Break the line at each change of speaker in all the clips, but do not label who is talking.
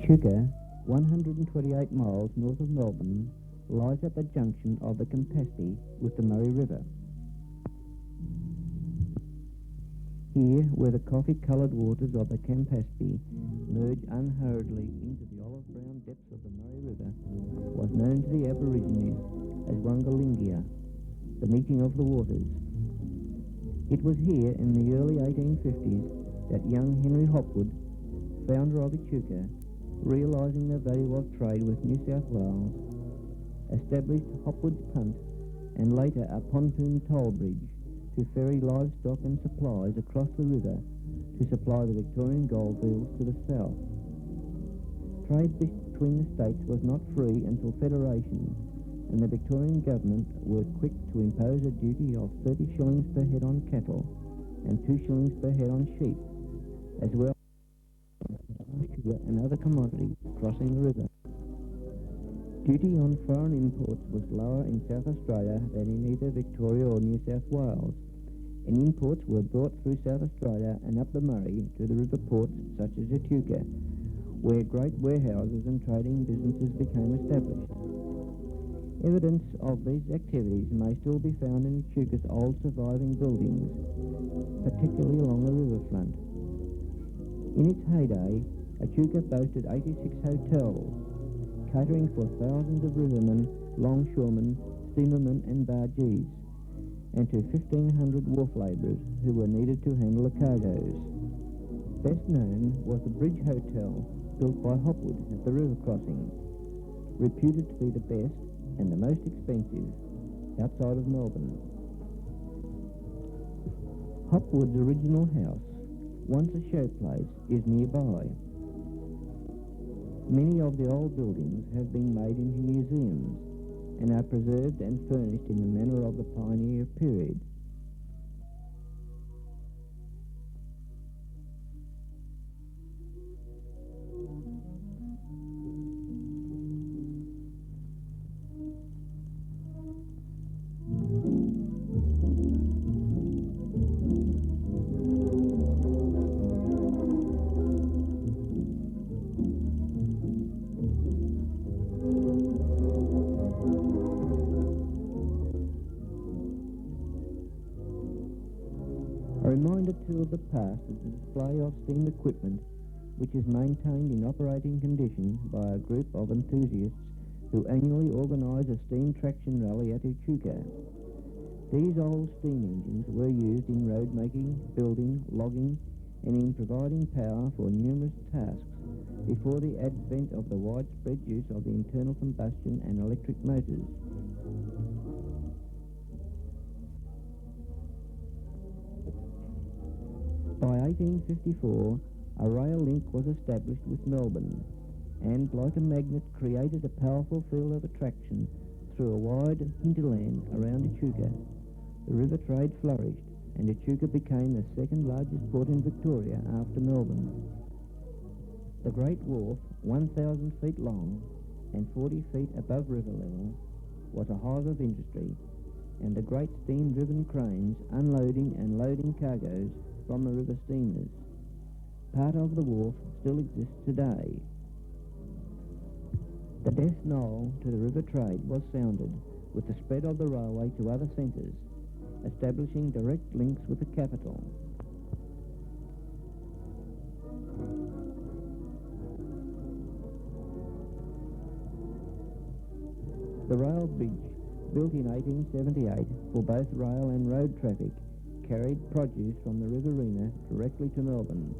Echuca, 128 miles north of Melbourne, lies at the junction of the Campaspe with the Murray River. Here, where the coffee-coloured waters of the Campaspe merge unhurriedly into the olive-brown depths of the Murray River, was known to the Aborigines as Wangalingia, the meeting of the waters. It was here in the early 1850s that young Henry Hopwood, founder of Echuca, realising the value of trade with New South Wales, established Hopwood's Punt and later a pontoon toll bridge to ferry livestock and supplies across the river to supply the Victorian goldfields to the south. Trade between the states was not free until Federation, and the Victorian government were quick to impose a duty of 30 shillings per head on cattle and 2 shillings per head on sheep, as well as sugar and other commodities crossing the river. Duty on foreign imports was lower in South Australia than in either Victoria or New South Wales, and imports were brought through South Australia and up the Murray to the river ports such as Echuca, where great warehouses and trading businesses became established. Evidence of these activities may still be found in Echuca's old surviving buildings, particularly along the riverfront. In its heyday, Echuca boasted 86 hotels, catering for thousands of rivermen, longshoremen, steamermen and bargees, and to 1,500 wharf labourers who were needed to handle the cargoes. Best known was the Bridge Hotel, built by Hopwood at the river crossing, reputed to be the best and the most expensive outside of Melbourne. Hopwood's original house, once a showplace, is nearby. Many of the old buildings have been made into museums and are preserved and furnished in the manner of the pioneer period. A reminder too of the past is the display of steam equipment which is maintained in operating condition by a group of enthusiasts who annually organise a steam traction rally at Echuca. These old steam engines were used in road making, building, logging and in providing power for numerous tasks before the advent of the widespread use of the internal combustion and electric motors. By 1854, a rail link was established with Melbourne, and like a magnet created a powerful field of attraction through a wide hinterland around Echuca. The river trade flourished, and Echuca became the second largest port in Victoria after Melbourne. The Great Wharf, 1,000 feet long and 40 feet above river level, was a hive of industry, and the great steam-driven cranes unloading and loading cargoes from the river steamers. Part of the wharf still exists today. The death knell to the river trade was sounded with the spread of the railway to other centres, establishing direct links with the capital. The rail bridge, built in 1878 for both rail and road traffic, carried produce from the riverina directly to Melbourne,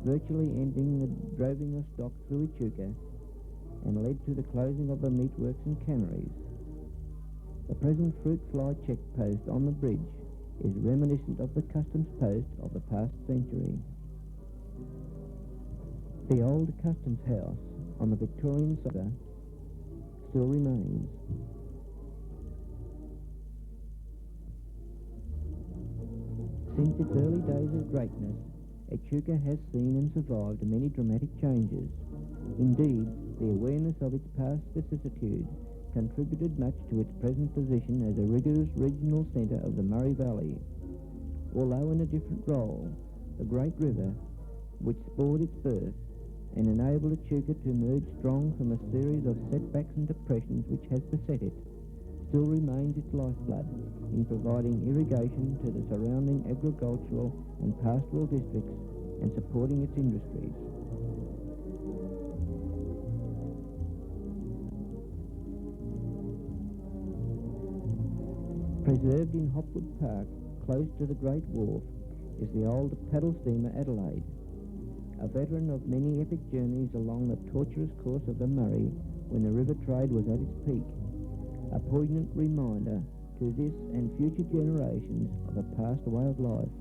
virtually ending the droving of stock through Echuca, and led to the closing of the meatworks and canneries. The present fruit fly check post on the bridge is reminiscent of the customs post of the past century. The old customs house on the Victorian side still remains. Since its early days of greatness, Echuca has seen and survived many dramatic changes. Indeed, the awareness of its past vicissitudes contributed much to its present position as a rigorous regional centre of the Murray Valley. Although in a different role, the great river, which spawned its birth, and enabled Echuca to emerge strong from a series of setbacks and depressions which has beset it, still remains its lifeblood in providing irrigation to the surrounding agricultural and pastoral districts and supporting its industries. Preserved in Hopwood Park, close to the Great Wharf, is the old paddle steamer Adelaide, a veteran of many epic journeys along the tortuous course of the Murray when the river trade was at its peak, a poignant reminder to this and future generations of a past way of life.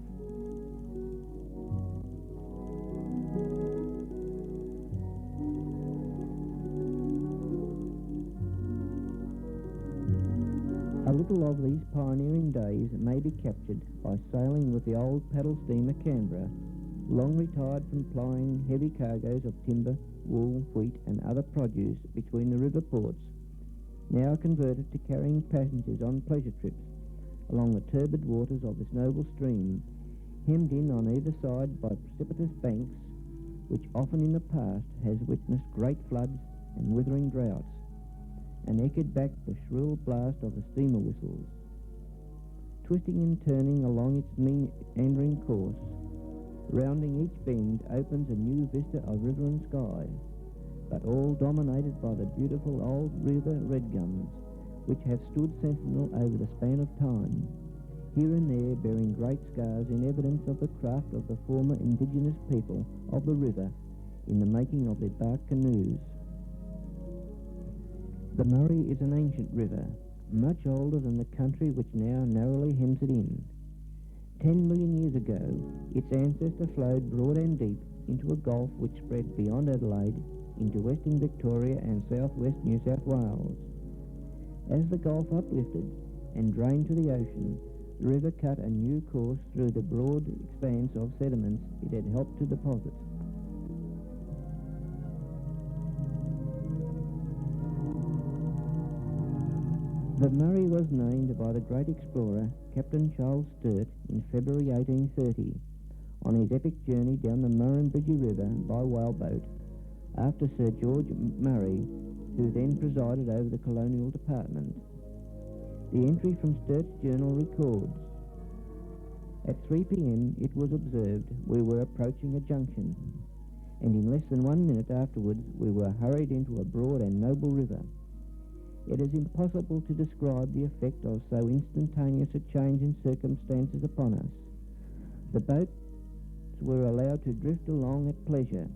A little of these pioneering days may be captured by sailing with the old paddle steamer Canberra, long retired from plying heavy cargoes of timber, wool, wheat and other produce between the river ports, now converted to carrying passengers on pleasure trips along the turbid waters of this noble stream, hemmed in on either side by precipitous banks, which often in the past has witnessed great floods and withering droughts, and echoed back the shrill blast of the steamer whistles. Twisting and turning along its meandering course, rounding each bend opens a new vista of river and sky, but all dominated by the beautiful old river red gums, which have stood sentinel over the span of time, here and there bearing great scars in evidence of the craft of the former indigenous people of the river in the making of their bark canoes. The Murray is an ancient river, much older than the country which now narrowly hems it in. 10 million years ago, its ancestor flowed broad and deep into a gulf which spread beyond Adelaide into western Victoria and southwest New South Wales. As the gulf uplifted and drained to the ocean, the river cut a new course through the broad expanse of sediments it had helped to deposit. The Murray was named by the great explorer Captain Charles Sturt in February 1830 on his epic journey down the Murrumbidgee River by whaleboat after Sir George Murray, who then presided over the colonial department. The entry from Sturt's journal records, "At 3 p.m. it was observed we were approaching a junction, and in less than 1 minute afterwards we were hurried into a broad and noble river. It is impossible to describe the effect of so instantaneous a change in circumstances upon us. The boats were allowed to drift along at pleasure,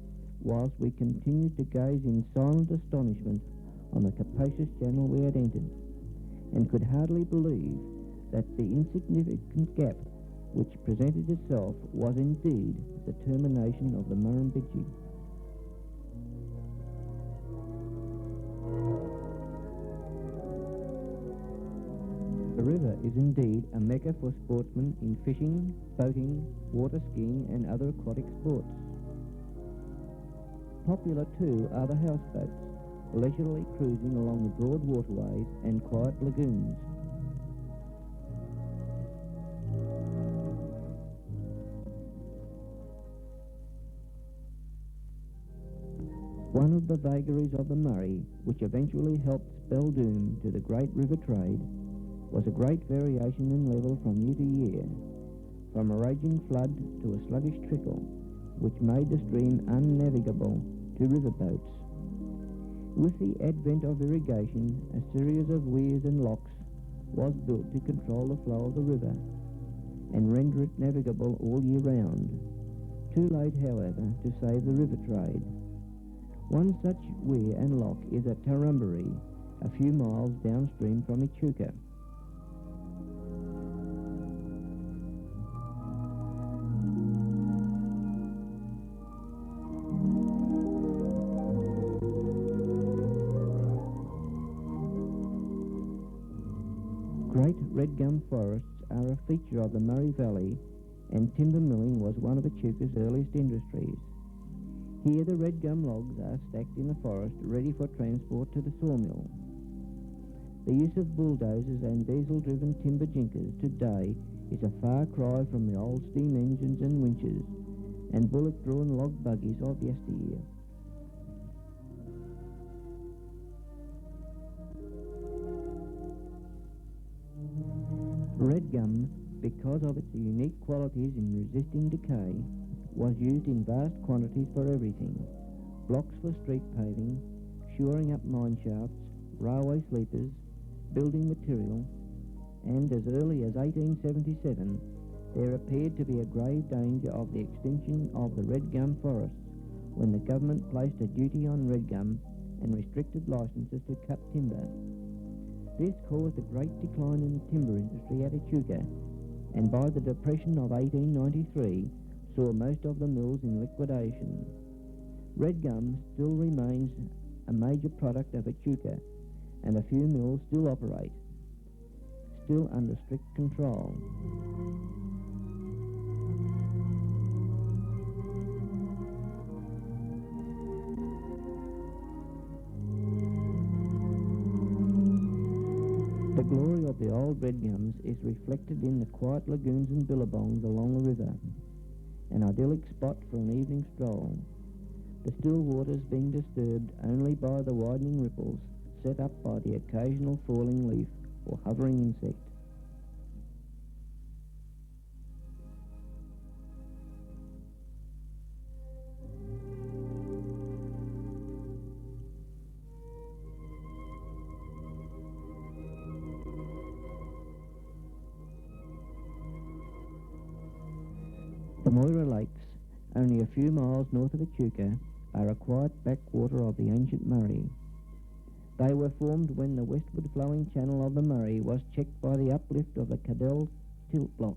whilst we continued to gaze in silent astonishment on the capacious channel we had entered, and could hardly believe that the insignificant gap which presented itself was indeed the termination of the Murrumbidgee." The river is indeed a mecca for sportsmen in fishing, boating, water skiing and other aquatic sports. Popular too are the houseboats, leisurely cruising along the broad waterways and quiet lagoons. One of the vagaries of the Murray, which eventually helped spell doom to the great river trade, was a great variation in level from year to year, from a raging flood to a sluggish trickle, which made the stream unnavigable to riverboats. With the advent of irrigation, a series of weirs and locks was built to control the flow of the river and render it navigable all year round. Too late, however, to save the river trade. One such weir and lock is at Tarumbaree, a few miles downstream from Echuca. Great red gum forests are a feature of the Murray Valley, and timber milling was one of Echuca's earliest industries. Here the red gum logs are stacked in the forest ready for transport to the sawmill. The use of bulldozers and diesel-driven timber jinkers today is a far cry from the old steam engines and winches and bullock-drawn log buggies of yesteryear. Red gum, because of its unique qualities in resisting decay, was used in vast quantities for everything. Blocks for street paving, shoring up mine shafts, railway sleepers, building material, and as early as 1877 there appeared to be a grave danger of the extinction of the red gum forests when the government placed a duty on red gum and restricted licences to cut timber. This caused a great decline in the timber industry at Echuca, and by the Depression of 1893 saw most of the mills in liquidation. Red gum still remains a major product of Echuca, and a few mills still operate, still under strict control. The glory of the old red gums is reflected in the quiet lagoons and billabongs along the river, an idyllic spot for an evening stroll, the still waters being disturbed only by the widening ripples set up by the occasional falling leaf or hovering insect. The Moira Lakes, only a few miles north of Echuca, are a quiet backwater of the ancient Murray. They were formed when the westward flowing channel of the Murray was checked by the uplift of the Cadell tilt block,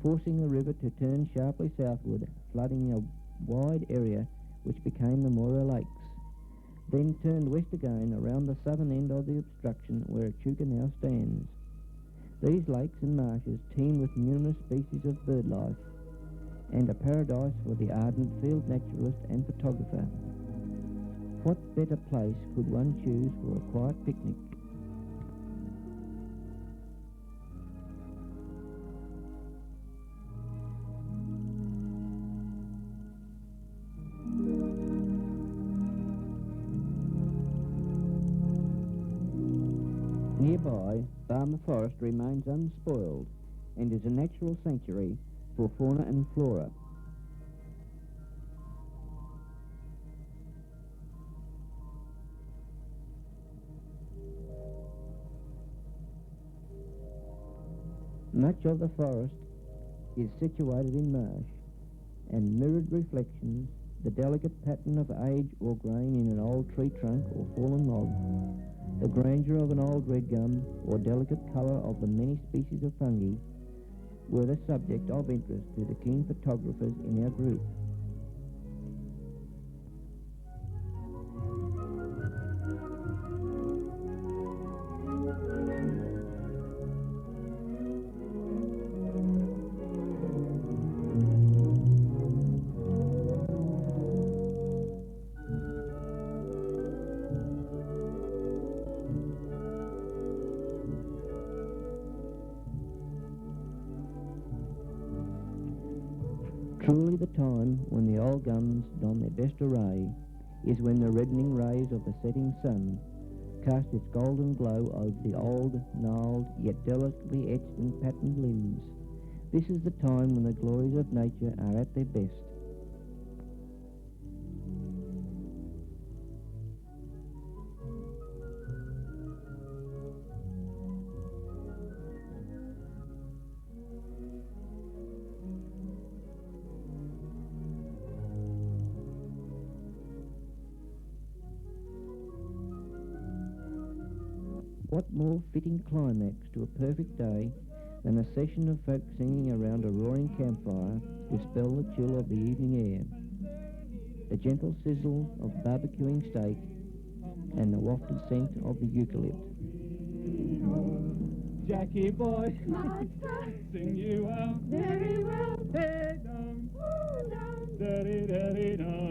forcing the river to turn sharply southward, flooding a wide area which became the Moira Lakes, then turned west again around the southern end of the obstruction where Echuca now stands. These lakes and marshes teem with numerous species of bird life, and a paradise for the ardent field naturalist and photographer. What better place could one choose for a quiet picnic? Nearby, Barmer Forest remains unspoiled and is a natural sanctuary for fauna and flora. Much of the forest is situated in marsh, and mirrored reflections, the delicate pattern of age or grain in an old tree trunk or fallen log, the grandeur of an old red gum, or delicate colour of the many species of fungi, were the subject of interest to the keen photographers in our group. Truly the time when the old gums don their best array is when the reddening rays of the setting sun cast its golden glow over the old, gnarled, yet delicately etched and patterned limbs. This is the time when the glories of nature are at their best. What more fitting climax to a perfect day than a session of folk singing around a roaring campfire to dispel the chill of the evening air, the gentle sizzle of barbecuing steak, and the wafted scent of the eucalypt.
Jackie boy, sing you out
Very well.
Hey, down,
Oh, no.
daddy, daddy, down.